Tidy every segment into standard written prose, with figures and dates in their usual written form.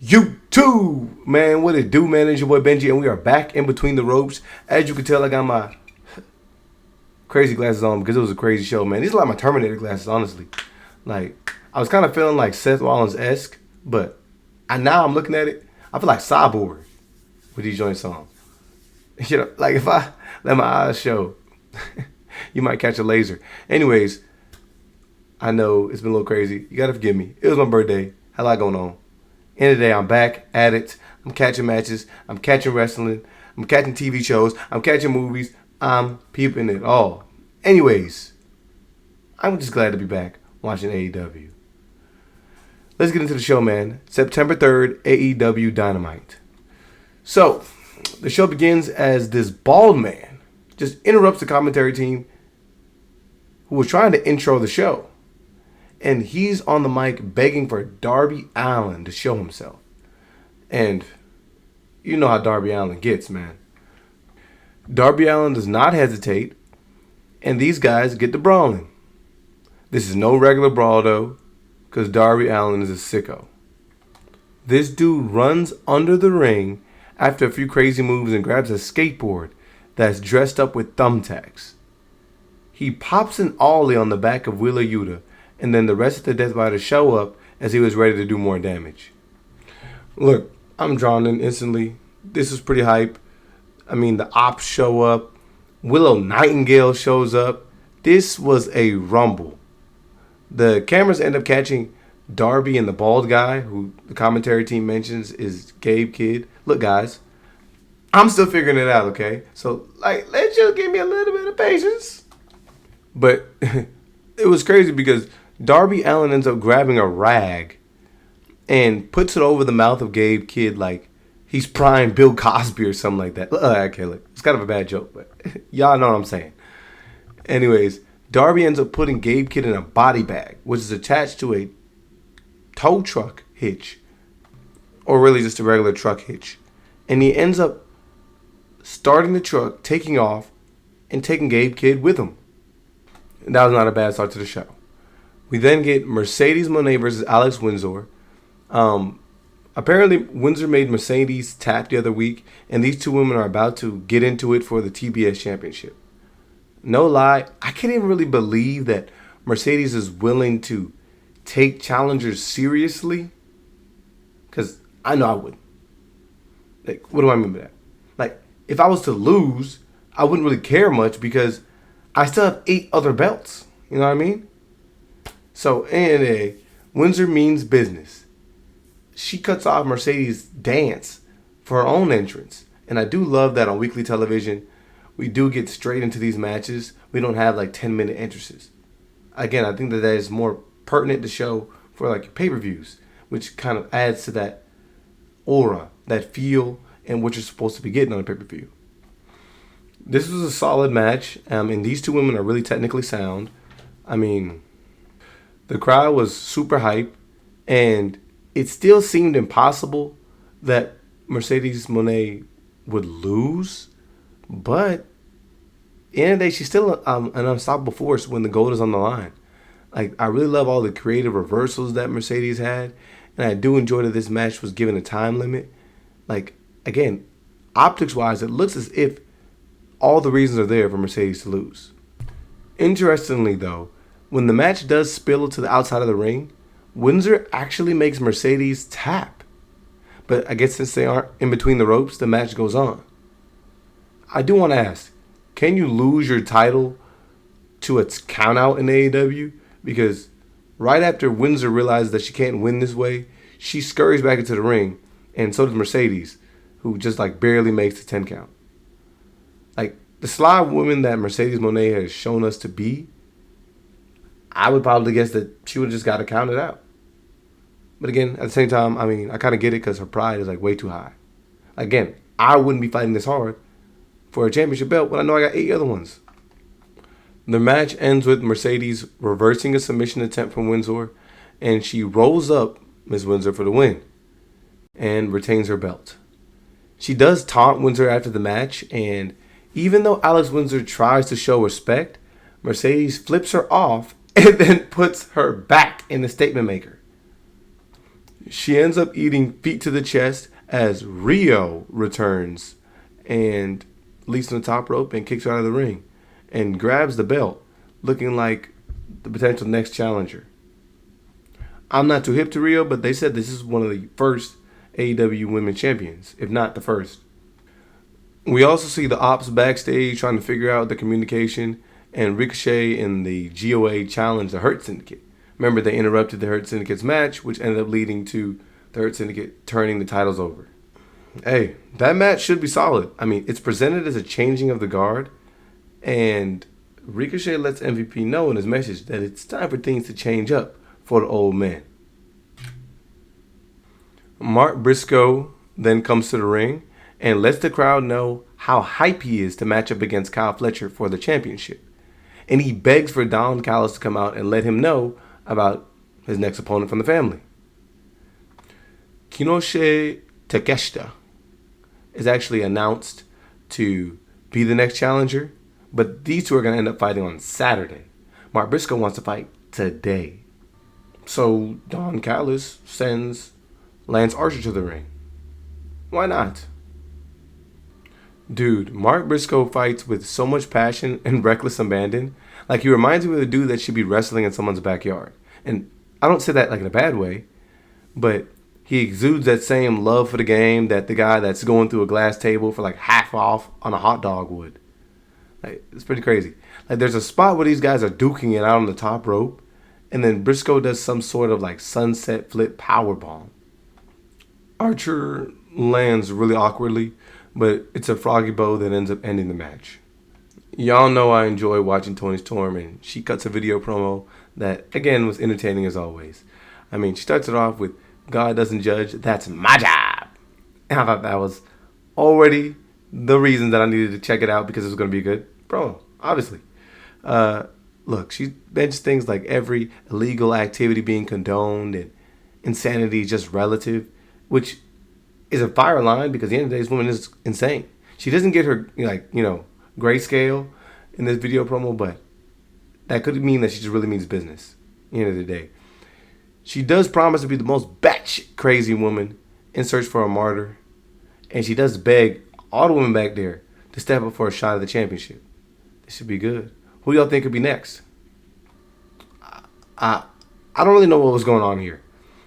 YouTube, man, what it do, man? It's your boy Benji, and we are back in between the ropes. As you can tell, I got my crazy glasses on because it was a crazy show, man. These are like my Terminator glasses, honestly. Like, I was kind of feeling like Seth Rollins-esque, but now I'm looking at it, I feel like Cyborg with these joints on. You know, like if I let my eyes show, you might catch a laser. Anyways, I know it's been a little crazy. You gotta forgive me. It was my birthday. Had a lot going on. End of the day, I'm back at it. I'm catching matches. I'm catching wrestling. I'm catching TV shows. I'm catching movies. I'm peeping it all. Anyways, I'm just glad to be back watching AEW. Let's get into the show, man. September 3rd, AEW Dynamite. So, the show begins as this bald man just interrupts the commentary team who was trying to intro the show. And he's on the mic begging for Darby Allin to show himself. And you know how Darby Allin gets, man. Darby Allin does not hesitate, and these guys get to brawling. This is no regular brawl, though, because Darby Allin is a sicko. This dude runs under the ring after a few crazy moves and grabs a skateboard that's dressed up with thumbtacks. He pops an ollie on the back of Wheeler Yuta, and then the rest of the Death Riders show up as he was ready to do more damage. Look, I'm drawn in instantly. This is pretty hype. I mean, the Ops show up. Willow Nightingale shows up. This was a rumble. The cameras end up catching Darby and the bald guy, who the commentary team mentions is Gabe Kidd. Look, guys, I'm still figuring it out, okay? So, let's just give me a little bit of patience. But it was crazy because Darby Allin ends up grabbing a rag and puts it over the mouth of Gabe Kidd like he's prime Bill Cosby or something like that. Okay, look, it's kind of a bad joke, but y'all know what I'm saying. Anyways, Darby ends up putting Gabe Kidd in a body bag, which is attached to a tow truck hitch, or really just a regular truck hitch. And he ends up starting the truck, taking off, and taking Gabe Kidd with him. And that was not a bad start to the show. We then get Mercedes Moné versus Alex Windsor. Apparently, Windsor made Mercedes tap the other week, and these two women are about to get into it for the TBS Championship. No lie, I can't even really believe that Mercedes is willing to take challengers seriously, because I know I wouldn't. Like, what do I mean by that? Like, if I was to lose, I wouldn't really care much because I still have 8 other belts. You know what I mean? So, anyway, Windsor means business. She cuts off Mercedes' dance for her own entrance. And I do love that on weekly television, we do get straight into these matches. We don't have like 10-minute entrances. Again, I think that is more pertinent to show for like pay-per-views, which kind of adds to that aura, that feel, and what you're supposed to be getting on a pay-per-view. This was a solid match, and these two women are really technically sound. I mean, the crowd was super hype, and it still seemed impossible that Mercedes Moné would lose, but at the end of the day, she's still an unstoppable force when the gold is on the line. Like, I really love all the creative reversals that Mercedes had, and I do enjoy that this match was given a time limit. Like, again, optics-wise, it looks as if all the reasons are there for Mercedes to lose. Interestingly, though, when the match does spill to the outside of the ring, Windsor actually makes Mercedes tap. But I guess since they aren't in between the ropes, the match goes on. I do want to ask, can you lose your title to a countout in AEW? Because right after Windsor realizes that she can't win this way, she scurries back into the ring, and so does Mercedes, who just like barely makes the 10 count. Like, the sly woman that Mercedes Moné has shown us to be, I would probably guess that she would have just got to count it out. But again, at the same time, I mean, I kind of get it because her pride is like way too high. Again, I wouldn't be fighting this hard for a championship belt when I know I got 8 other ones. The match ends with Mercedes reversing a submission attempt from Windsor, and she rolls up Miss Windsor for the win and retains her belt. She does taunt Windsor after the match, and even though Alex Windsor tries to show respect, Mercedes flips her off and then puts her back in the statement maker. She ends up eating feet to the chest as Rio returns and leaps on the top rope and kicks her out of the ring and grabs the belt, looking like the potential next challenger. I'm not too hip to Rio, but they said this is one of the first AEW women champions, if not the first. We also see the ops backstage trying to figure out the communication, and Ricochet and the GOA challenge the Hurt Syndicate. Remember, they interrupted the Hurt Syndicate's match, which ended up leading to the Hurt Syndicate turning the titles over. Hey, that match should be solid. I mean, it's presented as a changing of the guard, and Ricochet lets MVP know in his message that it's time for things to change up for the old man. Mark Briscoe then comes to the ring and lets the crowd know how hype he is to match up against Kyle Fletcher for the championship. And he begs for Don Callis to come out and let him know about his next opponent from the family. Kinoshe Takeshita is actually announced to be the next challenger, but these two are going to end up fighting on Saturday. Mark Briscoe wants to fight today. So Don Callis sends Lance Archer to the ring. Why not? Dude, Mark Briscoe fights with so much passion and reckless abandon. Like, he reminds me of the dude that should be wrestling in someone's backyard. And I don't say that like in a bad way, but he exudes that same love for the game that the guy that's going through a glass table for like half off on a hot dog would. Like, it's pretty crazy. Like, there's a spot where these guys are duking it out on the top rope, and then Briscoe does some sort of like sunset flip power bomb. Archer lands really awkwardly, but it's a froggy bow that ends up ending the match. Y'all know I enjoy watching Toni Storm, and she cuts a video promo that, again, was entertaining as always. I mean, she starts it off with, "God doesn't judge, that's my job." And I thought that was already the reason that I needed to check it out, because it was going to be a good promo, obviously. Look, she mentions things like every illegal activity being condoned and insanity is just relative, which is a fire line, because at the end of the day, this woman is insane. She doesn't get her, grayscale in this video promo, but that could mean that she just really means business at the end of the day. She does promise to be the most batshit crazy woman in search for a martyr, and she does beg all the women back there to step up for a shot at the championship. This should be good. Who y'all think could be next? I don't really know what was going on here.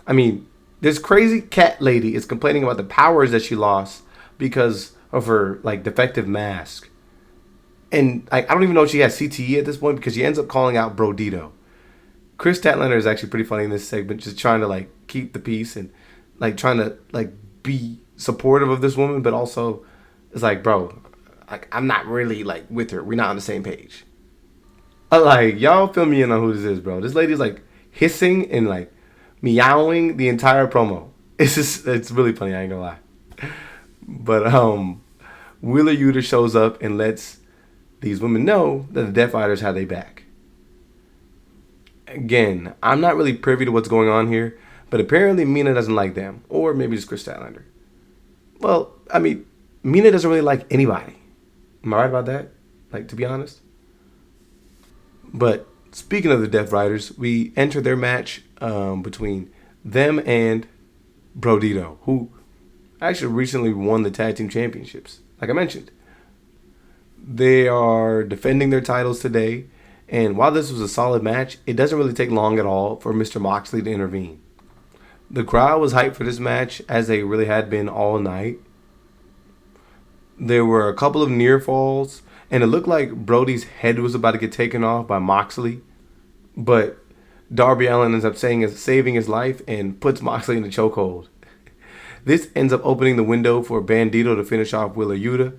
I mean, this crazy cat lady is complaining about the powers that she lost because of her defective mask. And I don't even know if she has CTE at this point, because she ends up calling out BRODIDO. Chris Statlander is actually pretty funny in this segment, just trying to keep the peace and trying to be supportive of this woman, but also it's bro, I'm not really with her. We're not on the same page. Y'all fill me in on who this is, bro. This lady's hissing and meowing the entire promo. It's really funny, I ain't gonna lie. But Wheeler Yuta shows up and lets these women know that the Death Riders have their back. Again, I'm not really privy to what's going on here, but apparently Mina doesn't like them, or maybe just Chris Statlander. Well, I mean, Mina doesn't really like anybody. Am I right about that? To be honest. But speaking of the Death Riders, we enter their match between them and BRODIDO, who actually recently won the tag team championships, like I mentioned. They are defending their titles today, and while this was a solid match, it doesn't really take long at all for Mr. Moxley to intervene. The crowd was hyped for this match, as they really had been all night. There were a couple of near falls, and it looked like Brody's head was about to get taken off by Moxley, but Darby Allin ends up saving his life and puts Moxley in the chokehold. This ends up opening the window for Bandito to finish off Wheeler Yuta.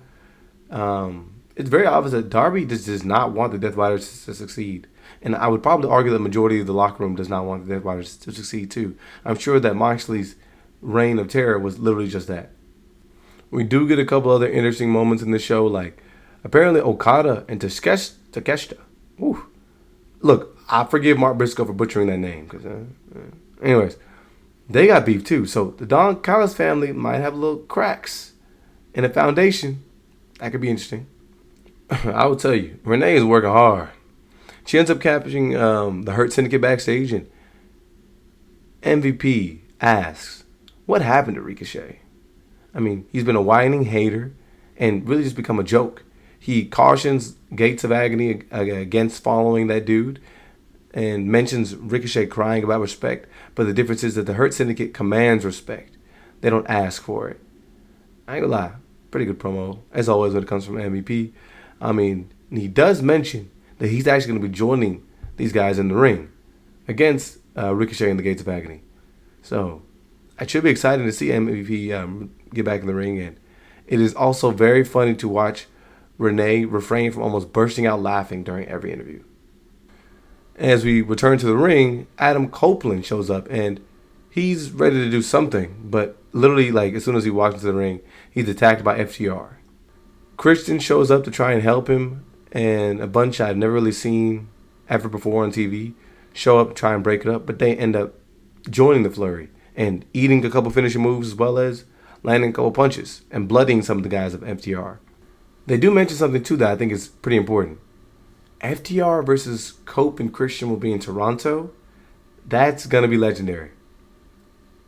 It's very obvious that Darby just does not want the Death Riders to succeed. And I would probably argue the majority of the locker room does not want the Death Riders to succeed too. I'm sure that Moxley's reign of terror was literally just that. We do get a couple other interesting moments in the show, apparently Okada and Takeshita. Woo. Look, I forgive Mark Briscoe for butchering that name. Anyways, they got beef too. So the Don Callis family might have little cracks in the foundation. That could be interesting. I will tell you, Renee is working hard. She ends up capturing the Hurt Syndicate backstage, and MVP asks What happened to Ricochet? I mean, he's been a whining hater and really just become a joke. He cautions Gates of Agony against following that dude and mentions Ricochet crying about respect. But the difference is that the Hurt Syndicate commands respect. They don't ask for it. I ain't gonna lie. Pretty good promo, as always, when it comes from MVP. I mean, he does mention that he's actually going to be joining these guys in the ring against Ricochet and the Gates of Agony. So, it should be exciting to see MVP get back in the ring. And it is also very funny to watch Renee refrain from almost bursting out laughing during every interview. As we return to the ring, Adam Copeland shows up and he's ready to do something, but literally, like, as soon as he walks into the ring, he's attacked by FTR. Christian shows up to try and help him, and a bunch I've never really seen ever before on TV show up, try and break it up, but they end up joining the flurry and eating a couple finishing moves as well as landing a couple punches and blooding some of the guys of FTR. They do mention something too that I think is pretty important. FTR versus Cope and Christian will be in Toronto. That's going to be legendary.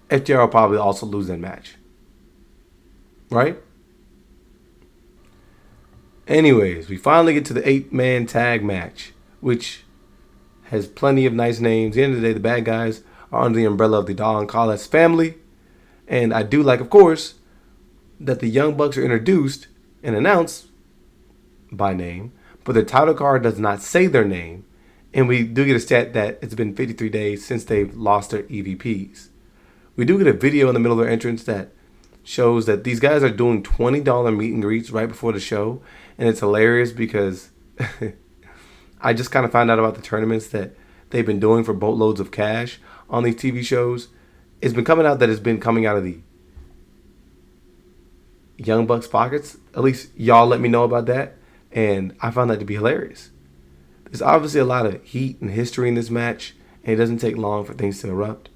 FTR will probably also lose that match. Right? Anyways, we finally get to the 8-man tag match, which has plenty of nice names. At the end of the day, the bad guys are under the umbrella of the Don Callis family. And I do like, of course, that the Young Bucks are introduced and announced by name, but the title card does not say their name. And we do get a stat that it's been 53 days since they've lost their EVPs. We do get a video in the middle of their entrance that shows that these guys are doing $20 meet and greets right before the show. And it's hilarious because I just kind of found out about the tournaments that they've been doing for boatloads of cash on these TV shows. It's been coming out that it's been coming out of the Young Bucks pockets. At least y'all let me know about that. And I found that to be hilarious. There's obviously a lot of heat and history in this match. And it doesn't take long for things to erupt.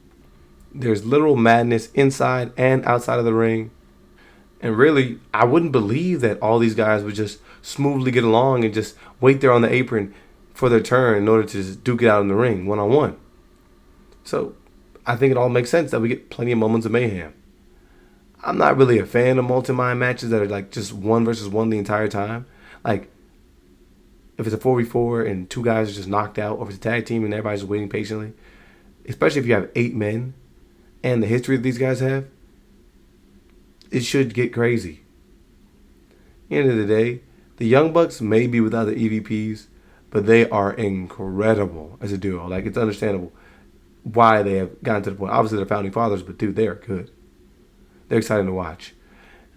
There's literal madness inside and outside of the ring. And really, I wouldn't believe that all these guys would just smoothly get along and just wait there on the apron for their turn in order to just duke it out in the ring one-on-one. So, I think it all makes sense that we get plenty of moments of mayhem. I'm not really a fan of multi-man matches that are like just 1 versus 1 the entire time. Like, if it's a 4v4 and 2 guys are just knocked out, or if it's a tag team and everybody's just waiting patiently, especially if you have 8 men and the history that these guys have, it should get crazy. At the end of the day, the Young Bucks may be without the EVPs, but they are incredible as a duo. Like, it's understandable why they have gotten to the point. Obviously, they're founding fathers, but dude, they are good. They're exciting to watch.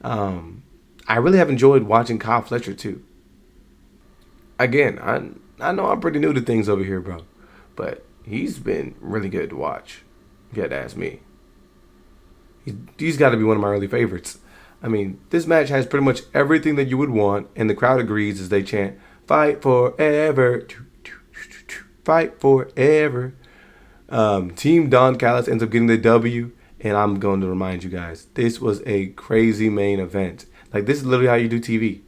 I really have enjoyed watching Kyle Fletcher too. Again, I know I'm pretty new to things over here, bro, but he's been really good to watch, if you had to ask me. He's got to be one of my early favorites. I mean, this match has pretty much everything that you would want, and the crowd agrees as they chant, "Fight forever, fight forever." Team Don Callis ends up getting the W, and I'm going to remind you guys, this was a crazy main event. Like, this is literally how you do TV.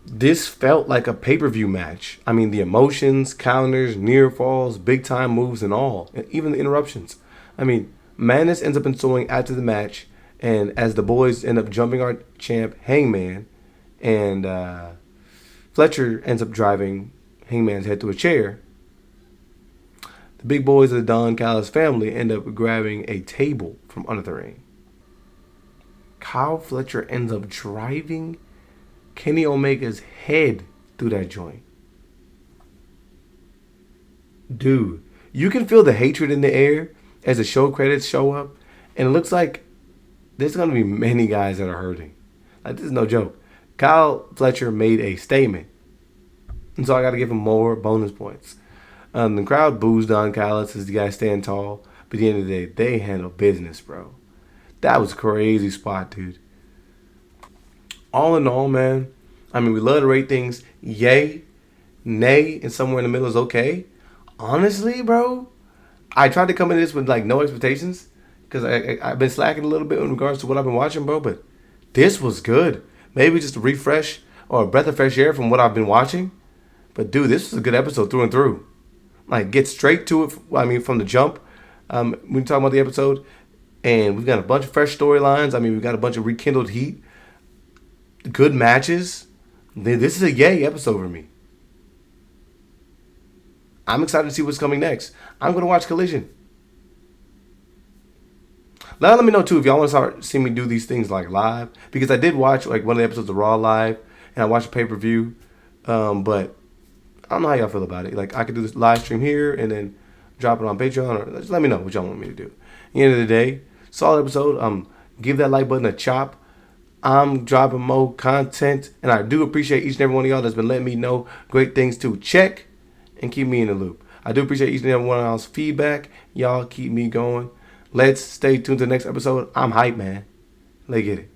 This felt like a pay-per-view match. I mean, the emotions, counters, near falls, big-time moves, and all, and even the interruptions. I mean, madness ends up ensuing after the match, and as the boys end up jumping our champ, Hangman, and Fletcher ends up driving Hangman's head to a chair, the big boys of the Don Callis family end up grabbing a table from under the ring. Kyle Fletcher ends up driving Kenny Omega's head through that joint. Dude, you can feel the hatred in the air as the show credits show up, and it looks like there's going to be many guys that are hurting. Like, this is no joke. Kyle Fletcher made a statement, and so I got to give him more bonus points. The crowd boos Don Callis as the guys stand tall, but at the end of the day, they handle business, bro. That was a crazy spot, dude. All in all, man, I mean, we love to rate things yay, nay, and somewhere in the middle is okay. Honestly, bro, I tried to come into this with, like, no expectations because I've been slacking a little bit in regards to what I've been watching, bro, but this was good. Maybe just a refresh or a breath of fresh air from what I've been watching. But, dude, this was a good episode through and through. Like, get straight to it, I mean, from the jump. When you talk about the episode, And we've got a bunch of fresh storylines. I mean, we've got a bunch of rekindled heat. Good matches. This is a yay episode for me. I'm excited to see what's coming next. I'm going to watch Collision. Now let me know too if y'all want to start seeing me do these things like live, because I did watch like one of the episodes of Raw live, and I watched a pay-per-view, but I don't know how y'all feel about it. Like I could do this live stream here and then drop it on Patreon, or just let me know what y'all want me to do. At the end of the day, solid episode. Give that like button a chop. I'm dropping more content, and I do appreciate each and every one of y'all that's been letting me know great things to check and keep me in the loop. I do appreciate each and every one of y'all's feedback. Y'all keep me going. Let's stay tuned to the next episode. I'm hype, man. Let's get it.